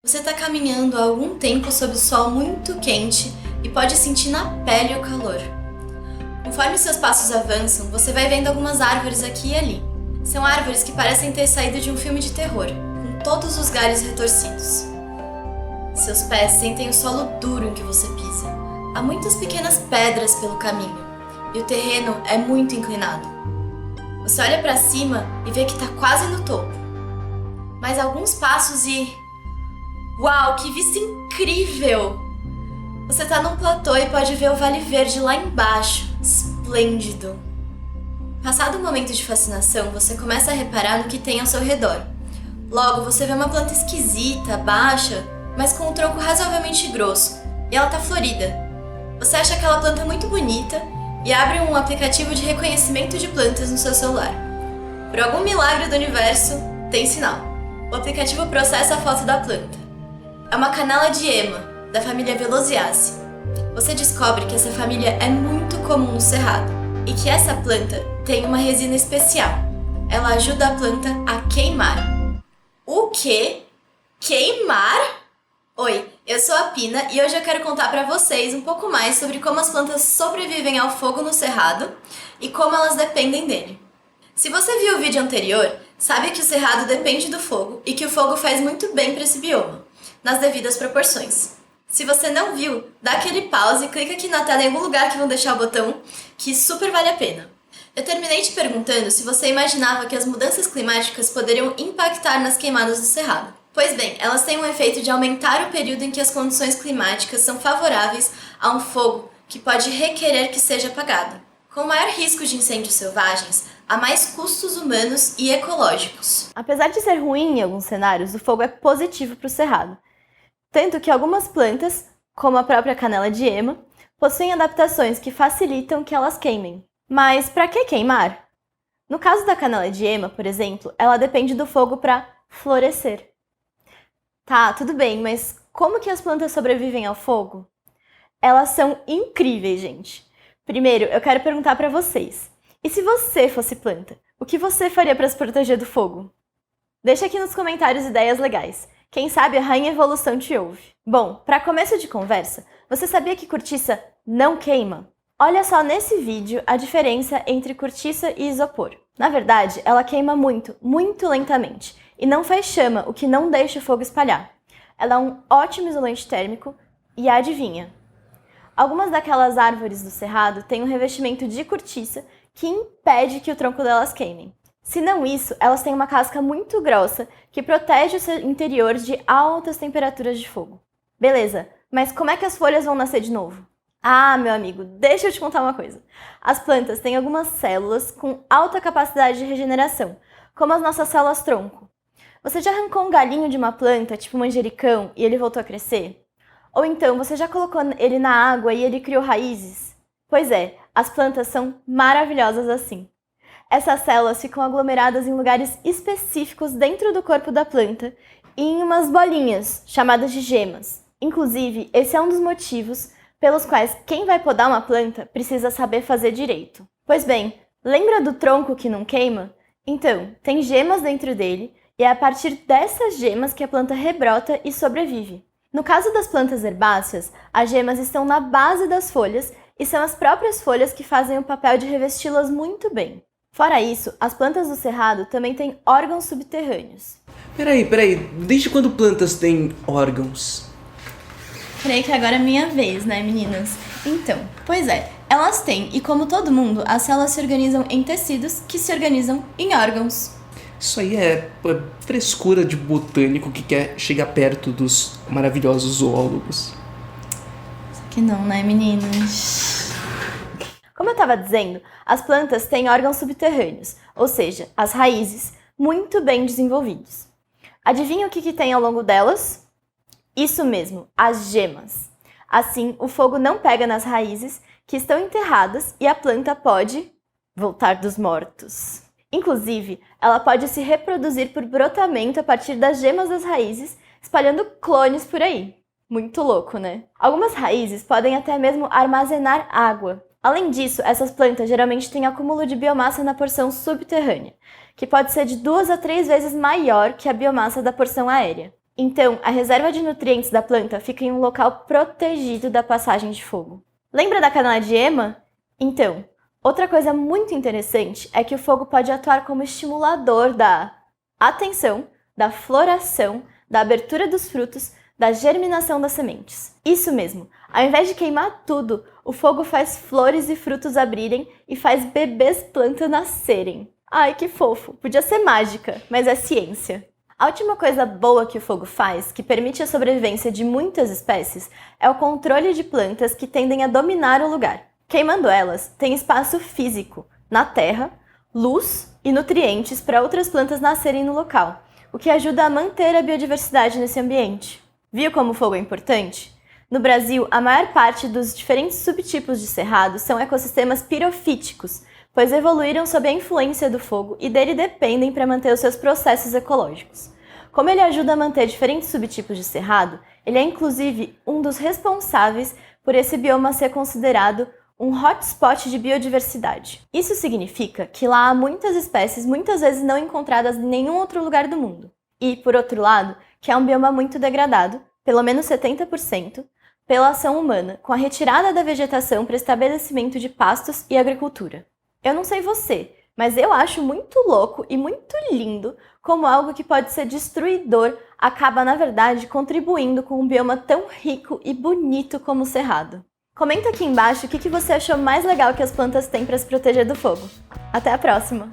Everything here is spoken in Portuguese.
Você está caminhando há algum tempo sob o sol muito quente e pode sentir na pele o calor. Conforme seus passos avançam, você vai vendo algumas árvores aqui e ali. São árvores que parecem ter saído de um filme de terror, com todos os galhos retorcidos. Seus pés sentem o solo duro em que você pisa. Há muitas pequenas pedras pelo caminho, e o terreno é muito inclinado. Você olha para cima e vê que está quase no topo. Mais alguns passos e... Uau, que vista incrível! Você está num platô e pode ver o Vale Verde lá embaixo. Esplêndido! Passado um momento de fascinação, você começa a reparar no que tem ao seu redor. Logo, você vê uma planta esquisita, baixa, mas com um tronco razoavelmente grosso, e ela está florida. Você acha aquela planta muito bonita e abre um aplicativo de reconhecimento de plantas no seu celular. Por algum milagre do universo, tem sinal. O aplicativo processa a foto da planta. É uma canela de ema, da família Velociaceae. Você descobre que essa família é muito comum no cerrado e que essa planta tem uma resina especial. Ela ajuda a planta a queimar. O quê? Queimar? Oi, eu sou a Pina e hoje eu quero contar para vocês um pouco mais sobre como as plantas sobrevivem ao fogo no cerrado e como elas dependem dele. Se você viu o vídeo anterior, sabe que o cerrado depende do fogo e que o fogo faz muito bem para esse bioma, nas devidas proporções. Se você não viu, dá aquele pause e clica aqui na tela em algum lugar que vão deixar o botão, que super vale a pena. Eu terminei te perguntando se você imaginava que as mudanças climáticas poderiam impactar nas queimadas do cerrado. Pois bem, elas têm um efeito de aumentar o período em que as condições climáticas são favoráveis a um fogo que pode requerer que seja apagado. Com maior risco de incêndios selvagens, há mais custos humanos e ecológicos. Apesar de ser ruim em alguns cenários, o fogo é positivo para o cerrado. Tanto que algumas plantas, como a própria canela de ema, possuem adaptações que facilitam que elas queimem. Mas para que queimar? No caso da canela de ema, por exemplo, ela depende do fogo para florescer. Tá, tudo bem, mas como que as plantas sobrevivem ao fogo? Elas são incríveis, gente. Primeiro, eu quero perguntar para vocês. E se você fosse planta, o que você faria para se proteger do fogo? Deixa aqui nos comentários ideias legais. Quem sabe a Rainha Evolução te ouve. Bom, para começo de conversa, você sabia que cortiça não queima? Olha só nesse vídeo a diferença entre cortiça e isopor. Na verdade, ela queima muito, muito lentamente e não faz chama, o que não deixa o fogo espalhar. Ela é um ótimo isolante térmico e adivinha? Algumas daquelas árvores do cerrado têm um revestimento de cortiça que impede que o tronco delas queimem. Se não isso, elas têm uma casca muito grossa que protege o seu interior de altas temperaturas de fogo. Beleza, mas como é que as folhas vão nascer de novo? Ah, meu amigo, deixa eu te contar uma coisa. As plantas têm algumas células com alta capacidade de regeneração, como as nossas células tronco. Você já arrancou um galinho de uma planta, tipo manjericão, e ele voltou a crescer? Ou então, você já colocou ele na água e ele criou raízes? Pois é, as plantas são maravilhosas assim. Essas células ficam aglomeradas em lugares específicos dentro do corpo da planta e em umas bolinhas, chamadas de gemas. Inclusive, esse é um dos motivos pelos quais quem vai podar uma planta precisa saber fazer direito. Pois bem, lembra do tronco que não queima? Então, tem gemas dentro dele e é a partir dessas gemas que a planta rebrota e sobrevive. No caso das plantas herbáceas, as gemas estão na base das folhas e são as próprias folhas que fazem o papel de revesti-las muito bem. Fora isso, as plantas do cerrado também têm órgãos subterrâneos. Peraí, desde quando plantas têm órgãos? Creio que agora é minha vez, né, meninas? Então, pois é, elas têm, e como todo mundo, as células se organizam em tecidos que se organizam em órgãos. Isso aí é frescura de botânico que quer chegar perto dos maravilhosos zoólogos. Que não, né, meninas? Como eu estava dizendo, as plantas têm órgãos subterrâneos, ou seja, as raízes, muito bem desenvolvidos. Adivinha o que tem ao longo delas? Isso mesmo, as gemas. Assim, o fogo não pega nas raízes, que estão enterradas, e a planta pode voltar dos mortos. Inclusive, ela pode se reproduzir por brotamento a partir das gemas das raízes, espalhando clones por aí. Muito louco, né? Algumas raízes podem até mesmo armazenar água. Além disso, essas plantas geralmente têm acúmulo de biomassa na porção subterrânea, que pode ser de 2 a 3 vezes maior que a biomassa da porção aérea. Então, a reserva de nutrientes da planta fica em um local protegido da passagem de fogo. Lembra da canela de Ema? Então, outra coisa muito interessante é que o fogo pode atuar como estimulador da atenção, da floração, da abertura dos frutos, da germinação das sementes. Isso mesmo, ao invés de queimar tudo, o fogo faz flores e frutos abrirem e faz bebês planta nascerem. Ai, que fofo! Podia ser mágica, mas é ciência. A última coisa boa que o fogo faz, que permite a sobrevivência de muitas espécies, é o controle de plantas que tendem a dominar o lugar. Queimando elas, tem espaço físico, na terra, luz e nutrientes para outras plantas nascerem no local, o que ajuda a manter a biodiversidade nesse ambiente. Viu como o fogo é importante? No Brasil, a maior parte dos diferentes subtipos de cerrado são ecossistemas pirofíticos, pois evoluíram sob a influência do fogo e dele dependem para manter os seus processos ecológicos. Como ele ajuda a manter diferentes subtipos de cerrado, ele é inclusive um dos responsáveis por esse bioma ser considerado um hotspot de biodiversidade. Isso significa que lá há muitas espécies muitas vezes não encontradas em nenhum outro lugar do mundo. E, por outro lado, que é um bioma muito degradado, pelo menos 70%, pela ação humana, com a retirada da vegetação para estabelecimento de pastos e agricultura. Eu não sei você, mas eu acho muito louco e muito lindo como algo que pode ser destruidor acaba, na verdade, contribuindo com um bioma tão rico e bonito como o Cerrado. Comenta aqui embaixo o que você achou mais legal que as plantas têm para se proteger do fogo. Até a próxima!